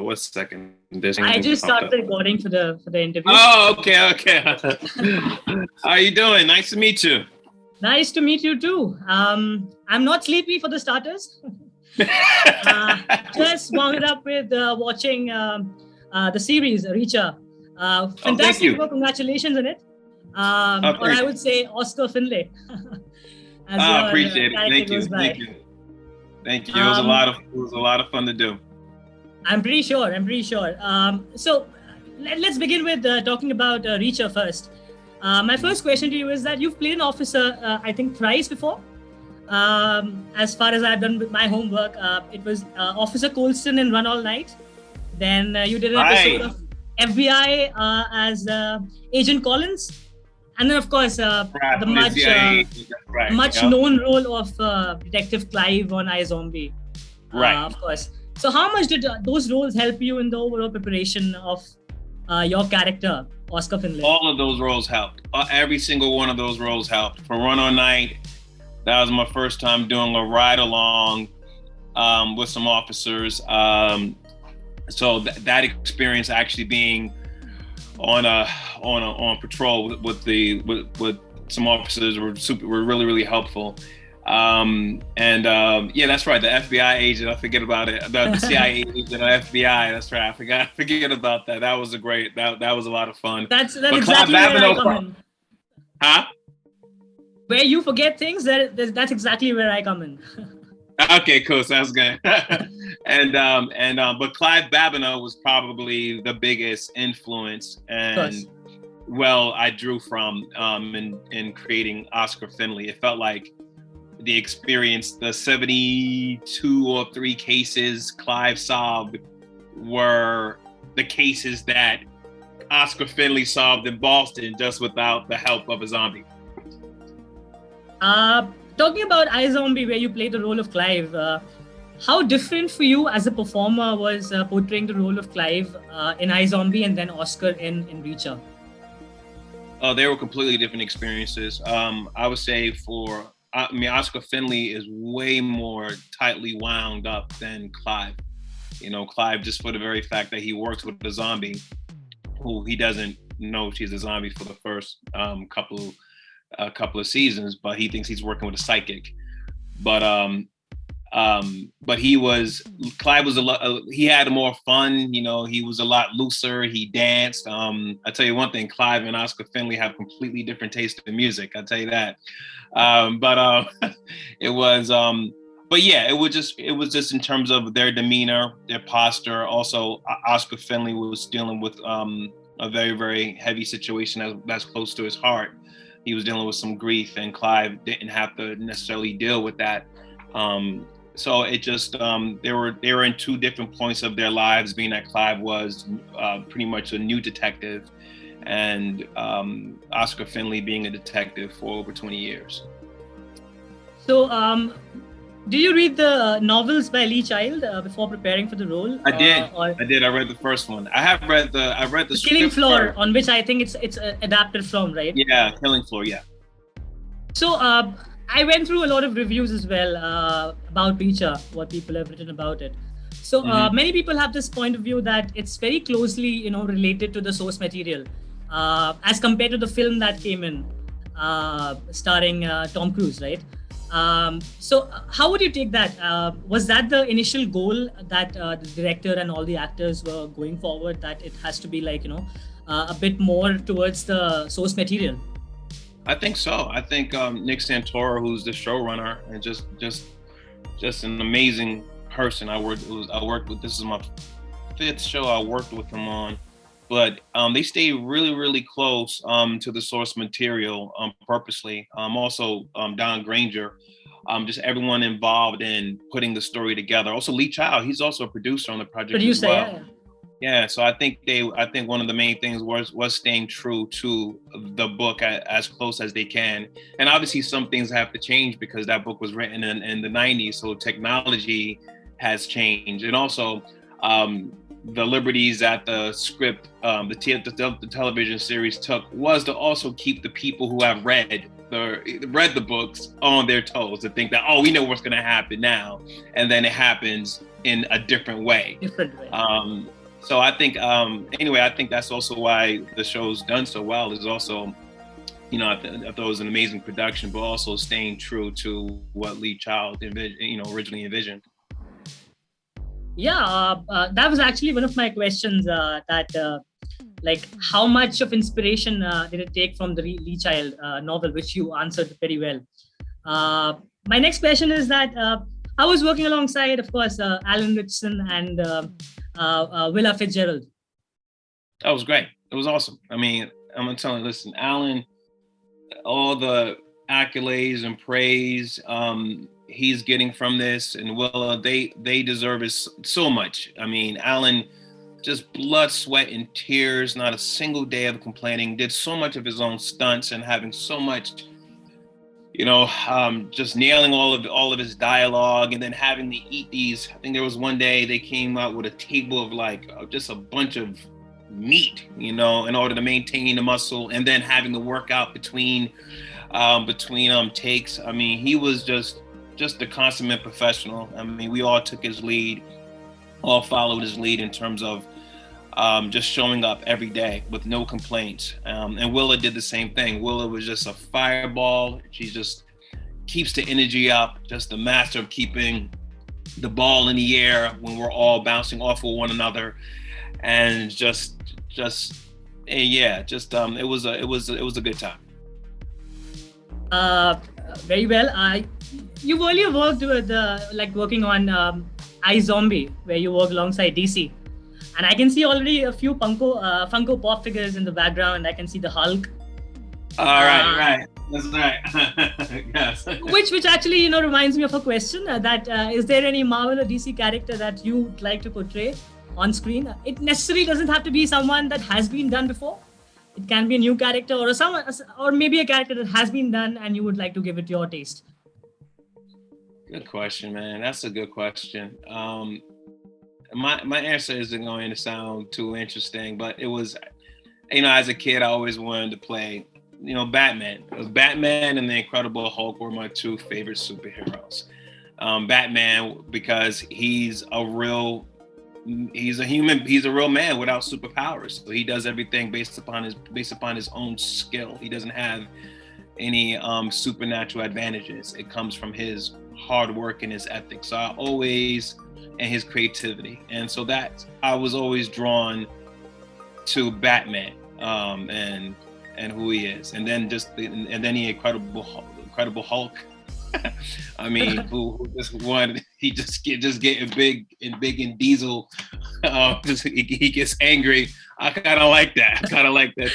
One second. There's I just started recording for the interview. Oh, okay. How are you doing? Nice to meet you. Nice to meet you too. I'm not sleepy for the starters. Just wound up with watching the series Reacher. Fantastic work. Congratulations on it. Or I would say Oscar Finlay. I appreciate it. Thank you. Thank you. It was a lot of fun to do. I'm pretty sure. So let's begin with talking about Reacher first. My first question to you is that you've played an officer, I think, thrice before. As far as I've done with my homework, it was Officer Colston in Run All Night. Then you did an episode of FBI as Agent Collins. And then, of course, the much known role of Detective Clive on iZombie. Right. Of course. So how much did those roles help you in the overall preparation of your character, Oscar Finlay? All of those roles helped. Every single one of those roles helped. For Run All Night, that was my first time doing a ride along with some officers. So that experience actually being on patrol with some officers were really helpful. Yeah, that's right. The FBI agent, I forget about it. The CIA agent, the FBI. That's right. I forget about that. That was that was a lot of fun. That's exactly where I come in. Huh? Where you forget things, that's exactly where I come in. Okay, cool. Sounds good. But Clive Babineau was probably the biggest influence and I drew from in creating Oscar Finlay. It felt like the experience, the 72 or 3 cases Clive solved were the cases that Oscar Finlay solved in Boston just without the help of a zombie. Talking about iZombie, where you played the role of Clive, how different for you as a performer was portraying the role of Clive in iZombie and then Oscar in Reacher? They were completely different experiences. I would say Oscar Finlay is way more tightly wound up than Clive. Clive, just for the very fact that he works with a zombie who he doesn't know she's a zombie for the first couple of seasons, but he thinks he's working with a psychic. But Clive was he had more fun. He was a lot looser. He danced. I tell you one thing, Clive and Oscar Finlay have completely different taste in music. I'll tell you that. It was just in terms of their demeanor, their posture. Also, Oscar Finlay was dealing with a very, very heavy situation that's close to his heart. He was dealing with some grief, and Clive didn't have to necessarily deal with that. So it just they were in 2 different points of their lives, being that Clive was pretty much a new detective, and Oscar Finlay being a detective for over 20 years. So, did you read the novels by Lee Child before preparing for the role? I did. I read the first one. I read the Killing Floor, on which I think it's adapted from, right? Yeah, Killing Floor. Yeah. So I went through a lot of reviews as well about Reacher, what people have written about it. So many people have this point of view that it's very closely, related to the source material, as compared to the film that came in, starring Tom Cruise, right? So how would you take that? Was that the initial goal that the director and all the actors were going forward, that it has to be like, a bit more towards the source material? I think so. I think Nick Santora, who's the showrunner, and just an amazing person. I worked with. This is my 5th show I worked with him on, but they stayed really close to the source material purposely. Also, Don Granger, just everyone involved in putting the story together. Also, Lee Child, he's also a producer on the project as well. Yeah. Yeah, so I think one of the main things was staying true to the book as close as they can. And obviously some things have to change because that book was written in the 90s, so technology has changed. And also the liberties that the script, the television series took was to also keep the people who have read read the books on their toes to think that, oh, we know what's going to happen now, and then it happens in a different way. So I think anyway, I think that's also why the show's done so well. Is also, you know, I thought it was an amazing production, but also staying true to what Lee Child originally envisioned. Yeah, that was actually one of my questions. Like, how much of inspiration did it take from the Lee Child novel, which you answered very well. My next question is that I was working alongside, of course, Alan Ritchson and Willa Fitzgerald. That was great. It was awesome. I mean, I'm gonna tell you, listen, Alan, all the accolades and praise he's getting from this, and Willa, they deserve it so much. I mean, Alan, just blood, sweat, and tears, not a single day of complaining, did so much of his own stunts and having so much, you know, just nailing all of his dialogue, and then having to eat these. I think there was one day they came out with a table of like just a bunch of meat, you know, in order to maintain the muscle, and then having to work out between takes. I mean, he was just the consummate professional. I mean, we all took his lead, all followed his lead in terms of just showing up every day with no complaints. And Willa did the same thing. Willa was just a fireball. She just keeps the energy up, just the master of keeping the ball in the air when we're all bouncing off of one another. And it was a good time. Very well. You've earlier worked with working on iZombie, where you work alongside DC. And I can see already a few Funko Pop figures in the background. I can see the Hulk. Right. That's right. Yes. Which actually, you know, reminds me of a question is there any Marvel or DC character that you'd like to portray on screen? It necessarily doesn't have to be someone that has been done before. It can be a new character or maybe a character that has been done and you would like to give it your taste. Good question, man. That's a good question. My answer isn't going to sound too interesting, but it was, you know, as a kid, I always wanted to play, you know, Batman. It was Batman and the Incredible Hulk were my two favorite superheroes. Batman, because he's a real man without superpowers. So he does everything based upon his own skill. He doesn't have any supernatural advantages. It comes from his hard work and his ethics. So and his creativity. And so that I was always drawn to Batman and who he is. And then the Incredible Hulk. I mean, who just wanted, he just getting big and Diesel. He gets angry. I kind of like that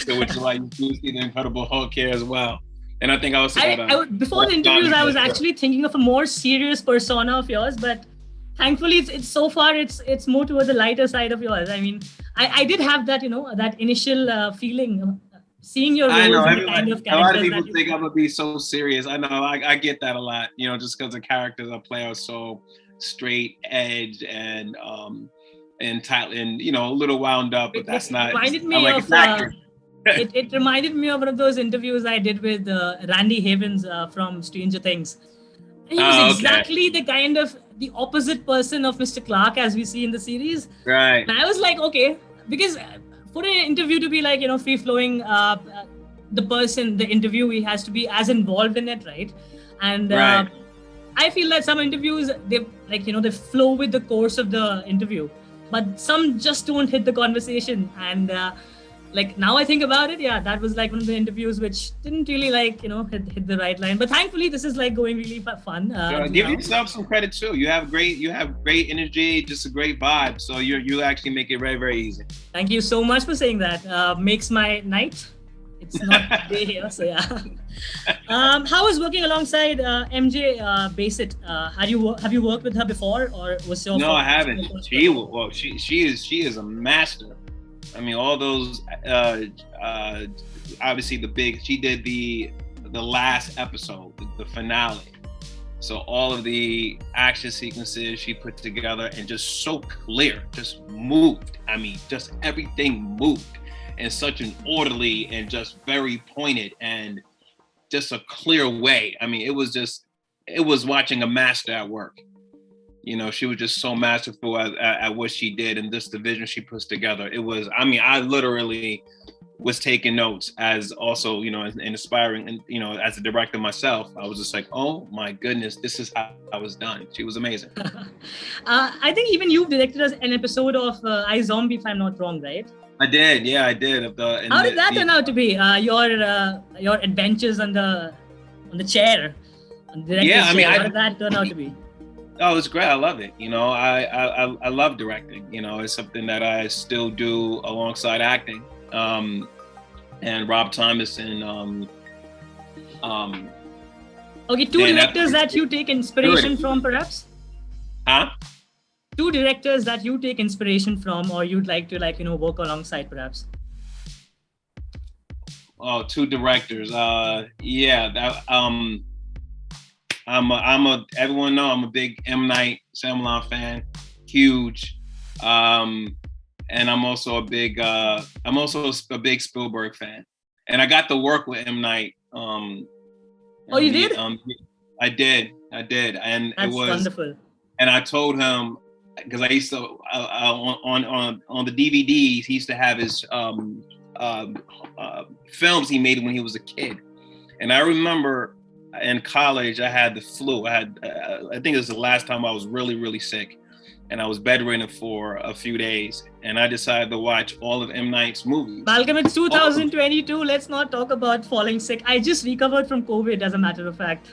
too, which is why you do see the Incredible Hulk here as well. And I think I also before the interviews, I was actually thinking of a more serious persona of yours, but thankfully it's so far it's more towards the lighter side of yours. I mean, I did have that, you know, that initial feeling seeing your roles and the kind of characters. A lot of people think I'm gonna be so serious. I know, I get that a lot, you know, just because the characters I play are so straight edge and tight and, you know, a little wound up, but that's not. It reminded me of one of those interviews I did with Randy Havens from Stranger Things. And he was exactly the kind of the opposite person of Mr. Clark as we see in the series. Right. And I was like, okay, because for an interview to be like, you know, free flowing, the interviewee has to be as involved in it, right? And right. I feel that some interviews, they flow with the course of the interview, but some just don't hit the conversation. And now I think about it, that was like one of the interviews which didn't really hit the right line. But thankfully, this is like going really fun. Give yourself some credit too. You have great energy, just a great vibe. So you actually make it very, very easy. Thank you so much for saying that. Makes my night. It's not day here, so yeah. How was working alongside MJ Bassett? Have you worked with her before, or was your? No, I haven't. She is a master. I mean, all those obviously she did the last episode, the finale. So all of the action sequences she put together and just so clear, just moved. I mean, just everything moved in such an orderly and just very pointed. And just a clear way. I mean, it was watching a master at work. You know, she was just so masterful at what she did, and just the vision she puts together. It was, I mean, I literally was taking notes as also, you know, as inspiring, and, you know, as a director myself, I was just like, oh my goodness, this is how I was done. She was amazing. I think even you directed an episode of iZombie, if I'm not wrong, right? I did, yeah, I did. How did that turn out to be? Your adventures on the chair, on the yeah, I mean, chair. How did that turn out to be? Oh, it's great. I love it. You know, I love directing. You know, it's something that I still do alongside acting. And Rob Thomas and okay, two directors that you take inspiration from, perhaps? Huh? Two directors that you take inspiration from, or you'd like to, like, you know, work alongside, perhaps? Oh, two directors. Yeah, that everyone know I'm a big M. Night Shyamalan fan, huge. And I'm also a big Spielberg fan. And I got to work with M. Night. Oh, you did? I did. And that's it was wonderful. And I told him, because I used to on the DVDs, he used to have his films he made when he was a kid. And I remember in college, I had the flu. I think it was the last time I was really, really sick. And I was bedridden for a few days. And I decided to watch all of M. Night's movies. Malcolm, it's 2022. Let's not talk about falling sick. I just recovered from COVID, as a matter of fact.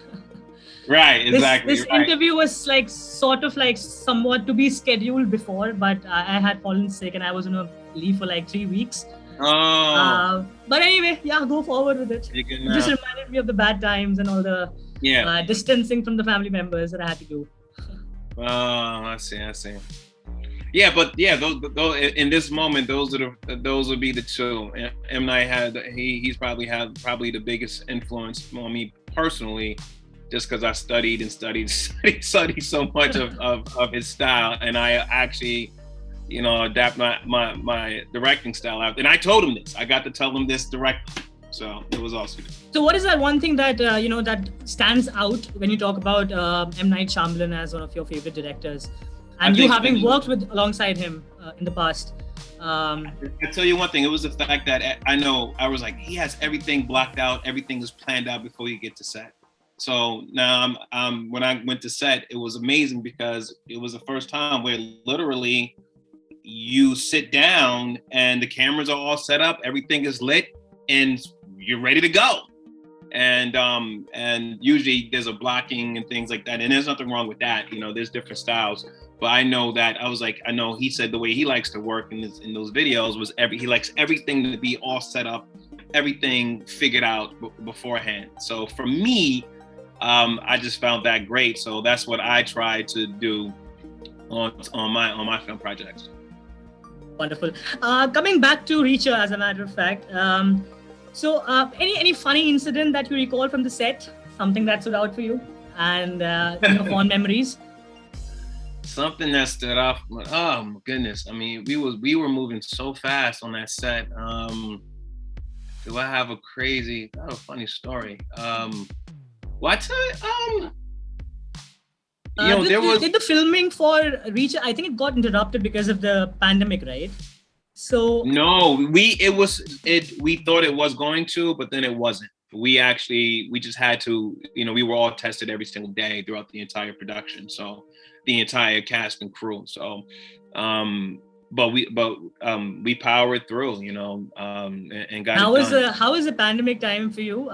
Right, exactly. This interview was like sort of like somewhat to be scheduled before, but I had fallen sick and I was on a leave for like 3 weeks. Oh. But anyway, yeah, go forward with it. It just reminded me of the bad times and all the distancing from the family members that I had to do. Oh, I see. Yeah, but yeah, those in this moment, those would be the two. M. Night he's probably the biggest influence on me personally, just because I studied so much of his style, and I actually, you know, adapt my directing style out. And I told him this. I got to tell him this directly. So it was awesome. So what is that one thing that you know, that stands out when you talk about M. Night Shyamalan as one of your favorite directors, and you having worked alongside him in the past? I tell you one thing. It was the fact that I was like, he has everything blocked out. Everything is planned out before you get to set. So now when I went to set, it was amazing because it was the first time where literally you sit down and the cameras are all set up, everything is lit, and you're ready to go. And usually there's a blocking and things like that, and there's nothing wrong with that. You know, there's different styles. But I know that I know he said the way he likes to work in those videos was he likes everything to be all set up, everything figured out beforehand. So for me, I just found that great. So that's what I try to do on my film projects. Wonderful. Coming back to Reacher, as a matter of fact, so any funny incident that you recall from the set, something that stood out for you, and your fond memories? Something that stood out. Oh my goodness! I mean, we were moving so fast on that set. Do I have a funny story? Did the filming for Reacher, I think it got interrupted because of the pandemic, right? So no, we thought it was going to, but then it wasn't. We just had to, you know, we were all tested every single day throughout the entire production. So the entire cast and crew. So, but we powered through, you know, and got it done. How is the pandemic time for you?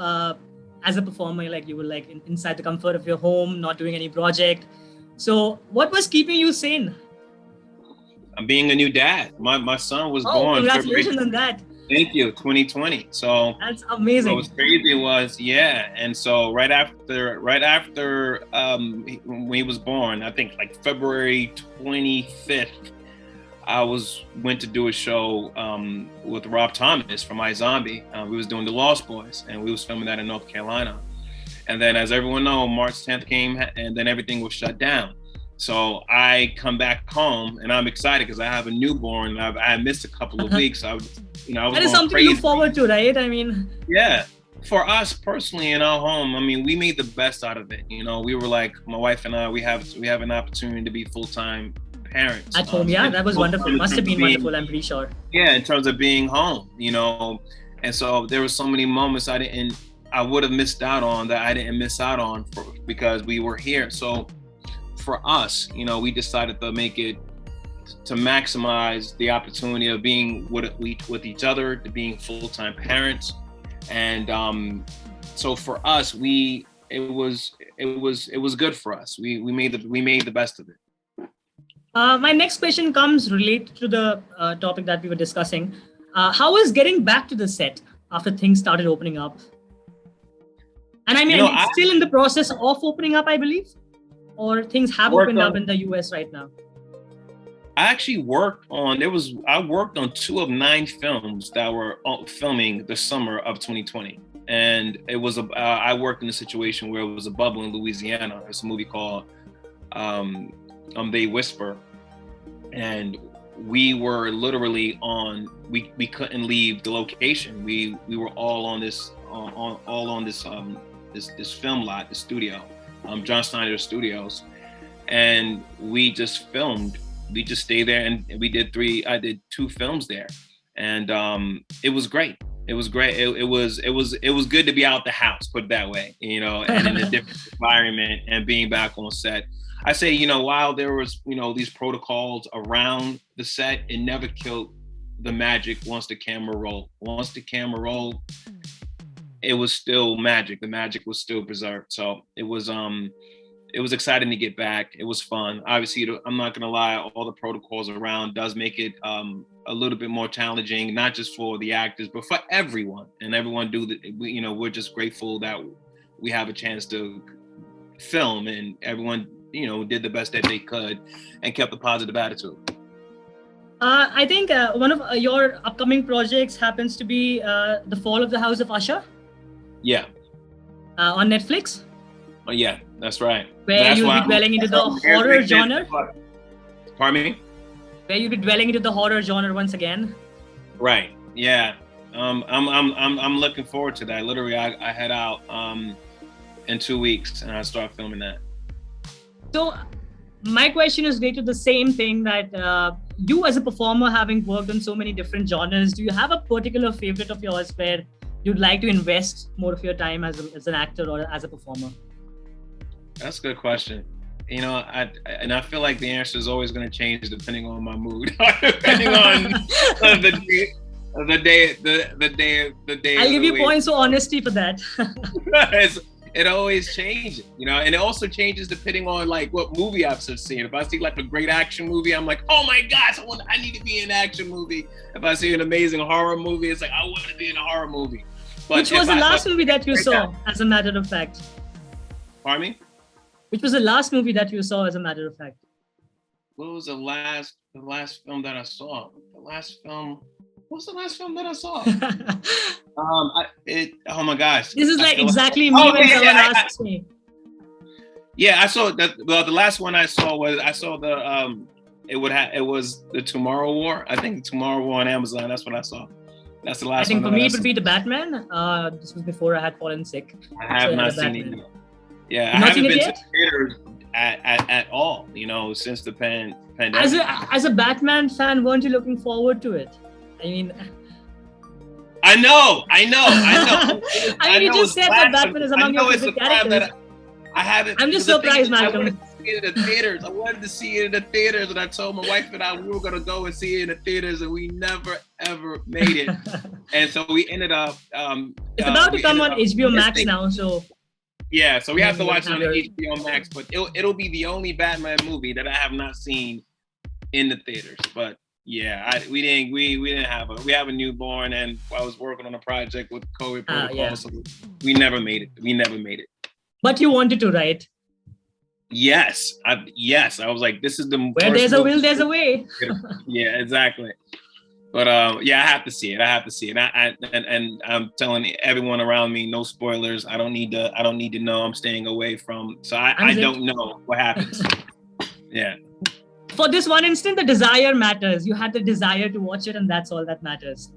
As a performer, like you were like inside the comfort of your home, not doing any project. So what was keeping you sane? I'm being a new dad. My son was born. Congratulations on that. Thank you. 2020. So that's amazing. What was crazy was, and so right after when he was born, I think like February 25th, I went to do a show with Rob Thomas from iZombie. We was doing The Lost Boys, and we was filming that in North Carolina. And then, as everyone knows, March 10th came, and then everything was shut down. So I come back home, and I'm excited because I have a newborn. I missed a couple of weeks. That is something to look forward to, right? I mean, yeah. For us personally in our home, I mean, we made the best out of it. You know, we were like, my wife and I, we have an opportunity to be full-time parents. At home, yeah, that was wonderful. Must have been wonderful, I'm pretty sure. Yeah, in terms of being home, you know, and so there were so many moments I would have missed out on that I didn't miss out on because we were here. So for us, you know, we decided to make it to maximize the opportunity of being with each other, to being full-time parents. And so for us, it was good for us. We made the best of it. My next question comes related to the topic that we were discussing. How is getting back to the set after things started opening up? And I mean, it's still in the process of opening up, I believe, or things have opened up in the US right now. I actually worked on 2 of 9 films that were filming the summer of 2020. And it was I worked in a situation where it was a bubble in Louisiana. It's a movie called They Whisper. And we were literally we couldn't leave the location. We were all on this this film lot, the studio, John Snyder Studios. And we just filmed. We just stayed there and I did 2 films there. And it was great. It was great. It was good to be out the house, put it that way, you know, and in a different environment and being back on set. I say, you know, while there was, you know, these protocols around the set, it never killed the magic once the camera rolled. Once the camera rolled, it was still magic. The magic was still preserved. So it was exciting to get back. It was fun. Obviously, I'm not gonna lie, all the protocols around does make it a little bit more challenging, not just for the actors, but for everyone. And everyone you know, we're just grateful that we have a chance to film, and everyone, you know, did the best that they could and kept a positive attitude. I think one of your upcoming projects happens to be The Fall of the House of Usher. Yeah. On Netflix. Oh yeah, that's right. Where you'll be dwelling into the horror genre. Pardon me? Where you'll be dwelling into the horror genre once again. Right. Yeah. I'm looking forward to that. Literally, I head out in 2 weeks and I start filming that. So my question is related to the same thing, that you as a performer, having worked on so many different genres, do you have a particular favorite of yours where you'd like to invest more of your time as an actor or as a performer? That's a good question. You know, I feel like the answer is always going to change depending on my mood, depending on the day. I'll give you points for honesty for that. It always changes, you know, and it also changes depending on like what movie I've seen. If I see like a great action movie, I'm like, oh my gosh, I need to be in an action movie. If I see an amazing horror movie, it's like, I want to be in a horror movie. But which was the last movie that you saw, as a matter of fact? Pardon me? Which was the last movie that you saw, as a matter of fact? What was the last film that I saw? What's the last film that I saw? Oh my gosh. This is like exactly me when someone asks me. Yeah, I saw that. Well, the last one I saw was it was the Tomorrow War. I think the Tomorrow War on Amazon. That's what I saw. That's the last one. I think for me it would be The Batman. This was before I had fallen sick. I have not seen it yet. Yeah, I haven't been to theaters at all, you know, since the pandemic. As a Batman fan, weren't you looking forward to it? I mean, I know. I mean, you just said that Batman is among your favorite characters. I haven't. I'm just surprised, Malcolm. I wanted to see it in the theaters. I wanted to see it in the theaters, and I told my wife and I we were gonna go and see it in the theaters, and we never ever made it. And so we ended up. It's about to come on HBO Max now, so. Yeah, so we have to watch it on HBO Max, but it'll be the only Batman movie that I have not seen in the theaters. But yeah, we have a newborn, and I was working on a project with COVID protocol, so we never made it. But you wanted to, right? Yes, I was like, this is the where there's a will, there's a way. Yeah, exactly. But yeah, I have to see it. And I'm telling everyone around me, no spoilers. I don't need to know. I'm staying away from. So I don't know what happens. Yeah. For this one instant, the desire matters. You had the desire to watch it, and that's all that matters.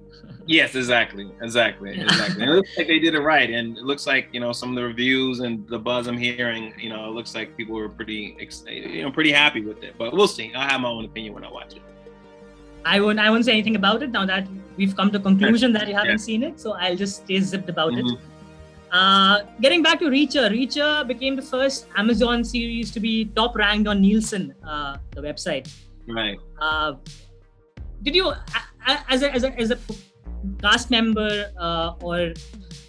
Yes, exactly. And it looks like they did it right, and it looks like some of the reviews and the buzz I'm hearing. It looks like people were pretty happy with it. But we'll see. I'll have my own opinion when I watch it. I won't say anything about it now that we've come to conclusion that you haven't seen it. So I'll just stay zipped about it. Getting back to Reacher. Reacher became the first Amazon series to be top ranked on Nielsen, the website. Right. Did you, as a cast member or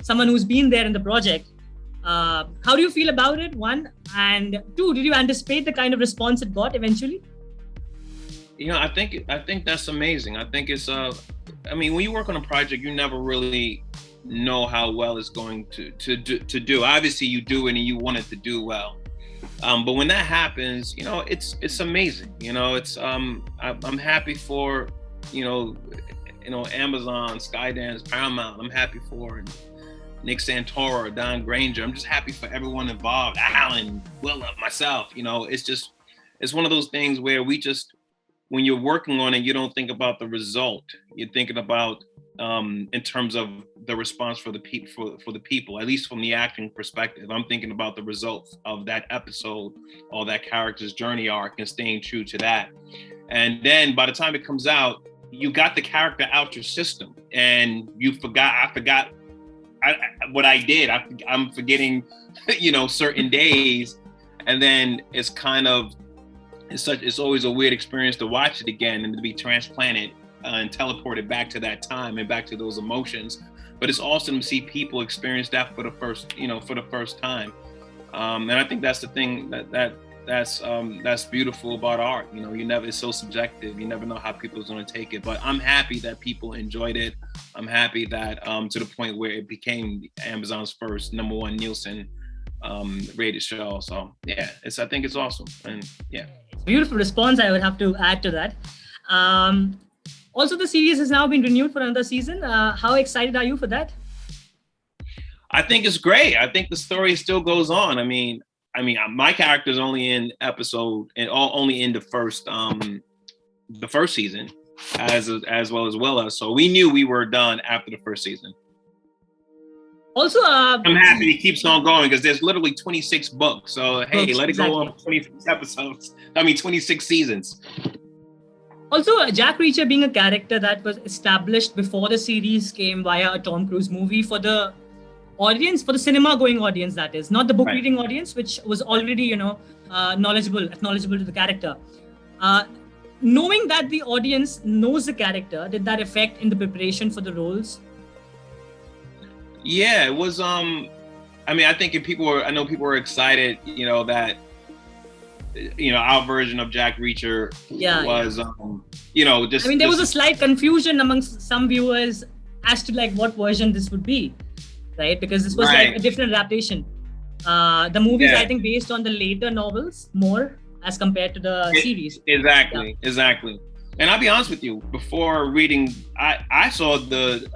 someone who's been there in the project, how do you feel about it? One, and two, did you anticipate the kind of response it got eventually? I think that's amazing. I think it's when you work on a project, you never really know how well it's going to do. Obviously, you do it and you want it to do well. But when that happens, it's amazing. It's I'm happy for Amazon, Skydance, Paramount. I'm happy for Nick Santoro, Don Granger. I'm just happy for everyone involved. Alan, Willa, myself. It's one of those things where when you're working on it, you don't think about the result. You're thinking about in terms of the response for the people, at least from the acting perspective. I'm thinking about the results of that episode or that character's journey arc and staying true to that. And then by the time it comes out, you got the character out your system, and I forgot what I did. I'm forgetting, certain days, and then it's kind of it's always a weird experience to watch it again and to be transplanted and teleported back to that time and back to those emotions. But it's awesome to see people experience that for the first time. And I think that's the thing that's beautiful about art. It's so subjective. You never know how people are going to take it. But I'm happy that people enjoyed it. I'm happy that to the point where it became Amazon's first #1 Nielsen rated show. So yeah, I think it's awesome. And yeah, it's a beautiful response. I would have to add to that. Also, the series has now been renewed for another season. How excited are you for that? I think it's great. I think the story still goes on. My character's only in episode and only in the first season, as well as Willa. So we knew we were done after the first season. Also, I'm happy it keeps on going because there's literally 26 books. So hey, let it go on 26 episodes. 26 seasons. Also, Jack Reacher being a character that was established before the series came via a Tom Cruise movie for the audience, for the cinema-going audience, that is, not the book-reading audience, which was already, acknowledgeable to the character. Knowing that the audience knows the character, did that affect in the preparation for the roles? Yeah, it was. I think people were excited, that. Our version of Jack Reacher was, just. There was a slight confusion amongst some viewers as to what version this would be, right? Because this was a different adaptation. The movie is, I think, based on the later novels more as compared to the series. Exactly. And I'll be honest with you, before reading, I saw the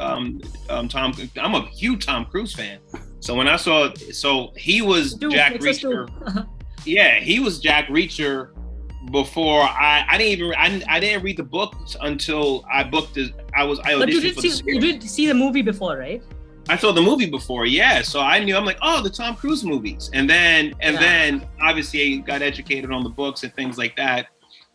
Tom. I'm a huge Tom Cruise fan, so when I saw, he was Jack Reacher. Yeah, he was Jack Reacher before I didn't read the books until I booked it. But you did see the movie before, right? I saw the movie before, yeah. So I'm like, oh, the Tom Cruise movies, and then obviously I got educated on the books and things like that.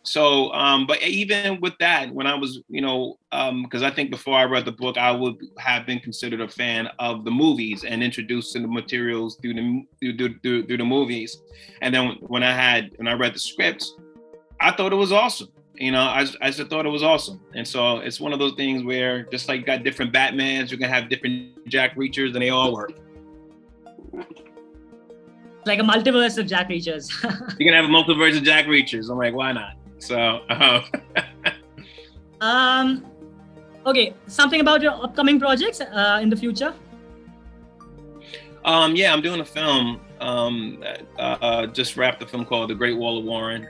So, but even with that, when I was, because I think before I read the book, I would have been considered a fan of the movies and introduced to the materials through the movies. And then when I read the scripts, I thought it was awesome. I just thought it was awesome. And so it's one of those things where just like you got different Batmans, you're gonna have different Jack Reachers, and they all work. Like a multiverse of Jack Reachers. You're gonna have a multiverse of Jack Reachers. I'm like, why not? So, okay, something about your upcoming projects in the future? Yeah, I'm doing a film. Just wrapped a film called The Great Wall of Warren.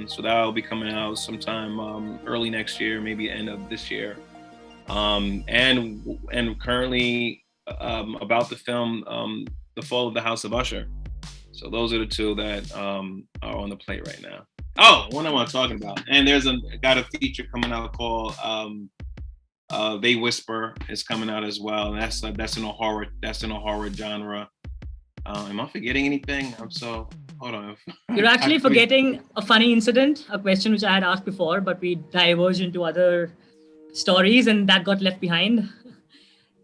So that'll be coming out sometime early next year, maybe end of this year. And currently about the film The Fall of the House of Usher. So those are the two that are on the plate right now. Oh, one I want to talk about. And got a feature coming out called They Whisper is coming out as well. That's in a horror genre. Am I forgetting anything? Hold on. You're actually forgetting a funny incident, a question which I had asked before, but we diverged into other stories and that got left behind.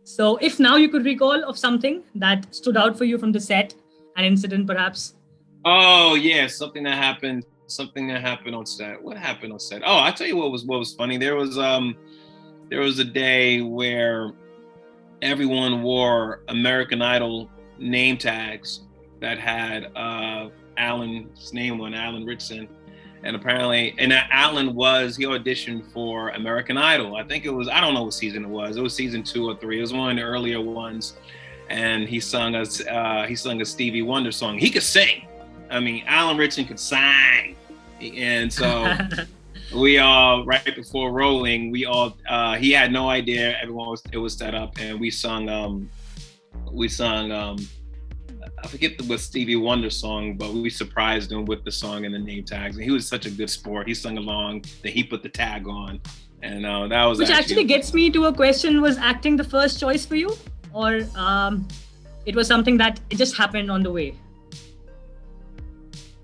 So if now you could recall of something that stood out for you from the set, an incident perhaps. Oh yeah, something that happened on set. What happened on set? Oh, I'll tell you what was funny. There was a day where everyone wore American Idol name tags that had Alan's name on, Alan Ritchson. And apparently, Alan he auditioned for American Idol. I think it was, I don't know what season it was. It was season 2 or 3. It was one of the earlier ones. And he sung a Stevie Wonder song. He could sing. I mean, Alan Ritchson could sing. And so we all, right before rolling, he had no idea it was set up. And we sung I forget what Stevie Wonder song, but we surprised him with the song and the name tags. And he was such a good sport. He sung along, then he put the tag on. And that was Which actually gets me to a question, was acting the first choice for you? Or it was something that it just happened on the way?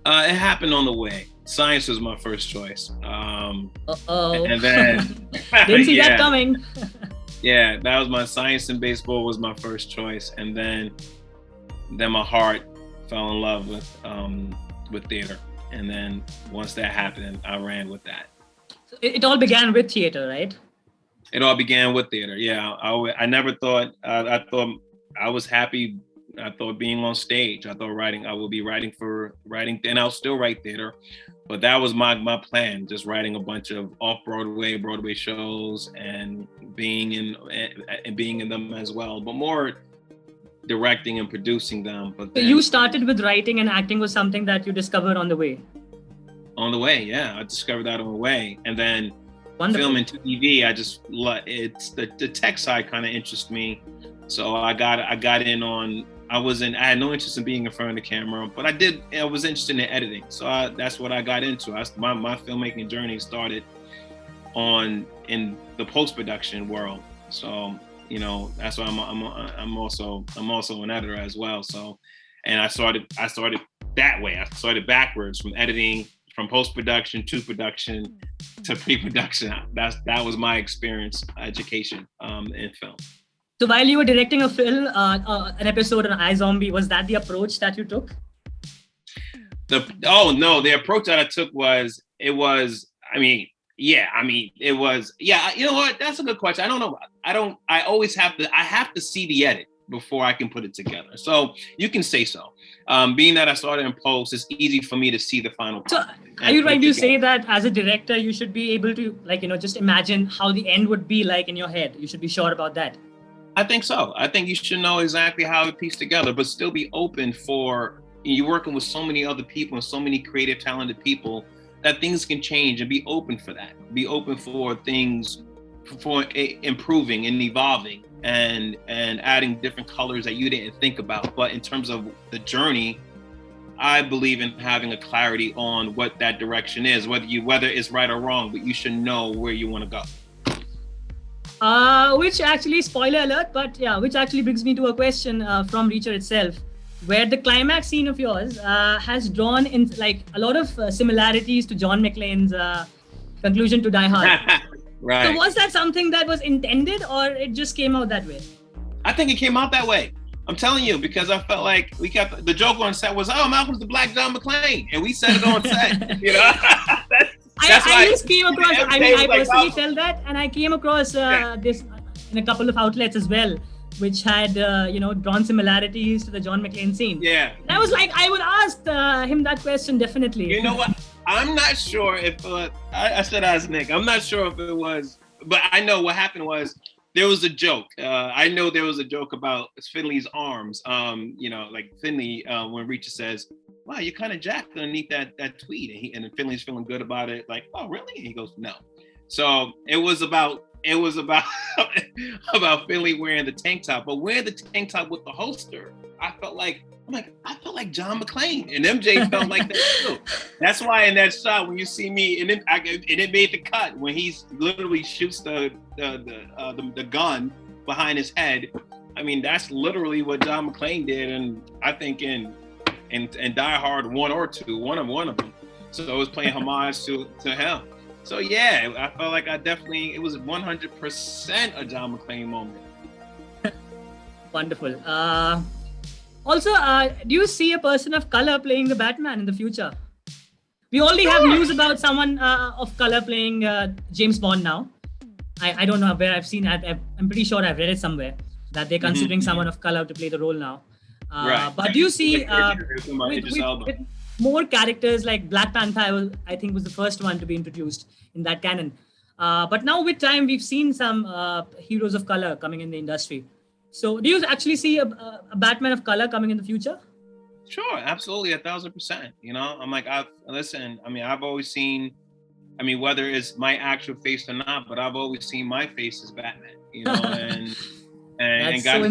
It happened on the way. Science was my first choice. Uh-oh. And then... Didn't see that coming. Yeah, that was my science and baseball was my first choice. And then my heart fell in love with theater. And then once that happened, I ran with that. So it all began with theater, right? It all began with theater. Yeah, I never thought, I thought I was happy. I thought being on stage, I thought I would be writing, and I'll still write theater. But that was my plan, just writing a bunch of Broadway shows and being in them as well. But more directing and producing them. But then, you started with writing, and acting was something that you discovered on the way. On the way, yeah, I discovered that on the way, and then Wonderful. Film and TV. It's the tech side kind of interests me, so I got in on. I had no interest in being in front of the camera, but I was interested in editing, so that's what I got into. My filmmaking journey started in the post-production world. So that's why I'm also an editor as well. So, and I started that way. I started backwards, from editing, from post-production to production to pre-production. That was my experience, education in film. So while you were directing a film, an episode on iZombie, was that the approach that you took? The approach that I took was, you know what? That's a good question. I don't know. I have to see the edit before I can put it together. So you can say so. Being that I started in post, it's easy for me to see the final product. So are you trying to say that as a director, you should be able to, just imagine how the end would be like in your head? You should be sure about that. I think so. I think you should know exactly how it pieced together, but still be open for, you're working with so many other people and so many creative, talented people, that things can change, and be open for that. Be open for things, for improving and evolving and adding different colors that you didn't think about. But in terms of the journey, I believe in having a clarity on what that direction is, whether it's right or wrong, but you should know where you want to go. Which actually, spoiler alert, but yeah, which actually brings me to a question from Reacher itself, where the climax scene of yours has drawn in a lot of similarities to John McClane's conclusion to Die Hard. Right. So was that something that was intended, or it just came out that way? I think it came out that way. I'm telling you, because I felt like we kept the joke on set was, oh, Malcolm's the Black John McClane, and we said it on set. I just came across. I personally felt that, and I came across this in a couple of outlets as well, which had drawn similarities to the John McClane scene. Yeah. And I was like, I would ask him that question definitely. You know what? I'm not sure if I should ask Nick. I'm not sure if it was, but I know what happened was there was a joke. I know there was a joke about Finley's arms. Like Finley, when Reacher says, wow, you're kind of jacked underneath that tweed. And Finley's feeling good about it. Like, oh, really? And he goes, no. So it was about about Finley wearing the tank top, but wearing the tank top with the holster. I felt like I'm like, I felt like John McClane, and MJ felt like that too. That's why in that shot when you see me, and it made the cut when he's literally shoots the gun behind his head. I mean, that's literally what John McClane did, and I think in Die Hard 1 or 2, one of them. So it was playing homage to him. So yeah, I felt like it was 100% a John McClane moment. Wonderful. Also, do you see a person of color playing the Batman in the future? We already have news about someone of color playing James Bond now. I don't know where I've seen it. I'm pretty sure I've read it somewhere that they're considering someone of color to play the role now. Right. But do you see with more characters like Black Panther, I think was the first one to be introduced in that canon. But now with time, we've seen some heroes of color coming in the industry. So do you actually see a Batman of color coming in the future? Sure, absolutely, 1,000%. You know, I'm like, I've always seen, whether it's my actual face or not, but I've always seen my face as Batman, you know, and got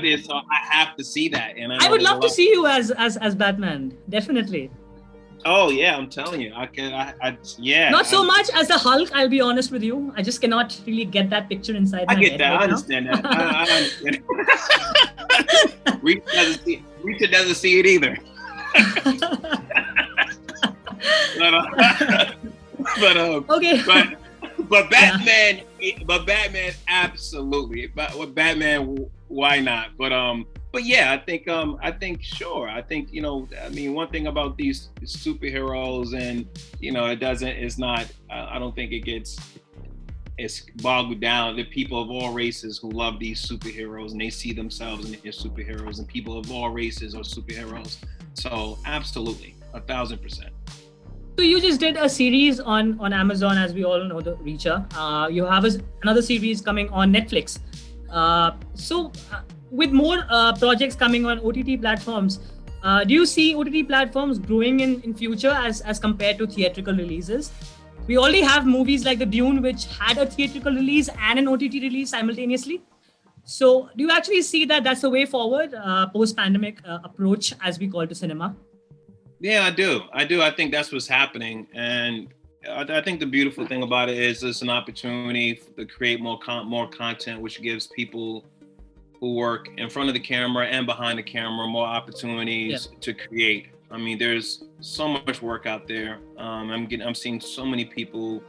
this, so I have to see that. And I would love to see you as Batman, definitely. Oh yeah, I'm telling you, yeah. Not so much as the Hulk, I'll be honest with you. I just cannot really get that picture inside my head. I get that. I understand that. I understand. Rita doesn't see it either. Okay. But Batman, Batman, absolutely. But with Batman, why not? But yeah, I think sure. I think, one thing about these superheroes, and I don't think it's bogged down. The people of all races who love these superheroes and they see themselves in their superheroes, and people of all races are superheroes. So absolutely, 1,000%. So you just did a series on Amazon, as we all know, the Reacher. You have another series coming on Netflix. With more projects coming on OTT platforms, do you see OTT platforms growing in future as compared to theatrical releases? We already have movies like The Dune, which had a theatrical release and an OTT release simultaneously. So do you actually see that that's the way forward, post-pandemic approach, as we call it, to cinema? Yeah, I do. I think that's what's happening. And I think the beautiful thing about it is it's an opportunity to create more content, which gives people who work in front of the camera and behind the camera more opportunities to create. I mean, there's so much work out there. I'm seeing so many people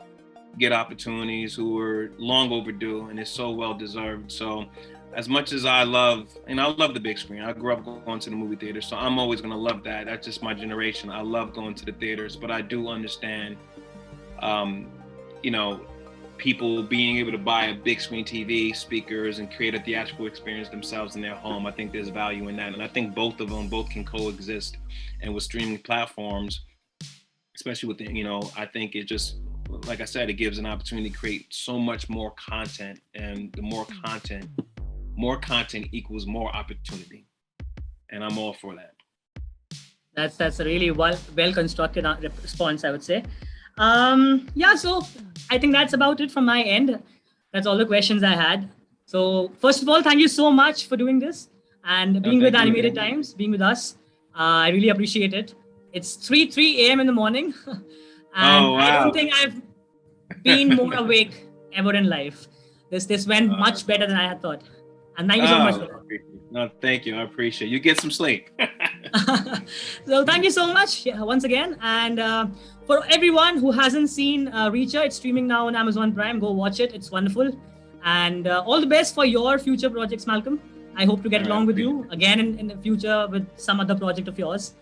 get opportunities who are long overdue, and it's so well deserved. So as much as I love the big screen, I grew up going to the movie theater, so I'm always gonna love that. That's just my generation. I love going to the theaters, but I do understand, people being able to buy a big screen TV, speakers, and create a theatrical experience themselves in their home. I think there's value in that. And I think both can coexist. And with streaming platforms, especially with I think it just, like I said, it gives an opportunity to create so much more content. And the more content equals more opportunity. And I'm all for that. That's a really well constructed response, I would say. So I think that's about it from my end. That's all the questions I had. So first of all, thank you so much for doing this and being with Animated Times, being with us. I really appreciate it. It's 3 a.m. in the morning, and wow. I don't think I've been more awake ever in life. This went much better than I had thought. And thank you so much for that. No, thank you. I appreciate it. You get some sleep. So thank you so much once again. And for everyone who hasn't seen Reacher, it's streaming now on Amazon Prime. Go watch it. It's wonderful. And all the best for your future projects, Malcolm. I hope to get along with you again in the future with some other project of yours.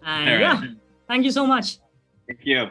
And thank you so much. Thank you.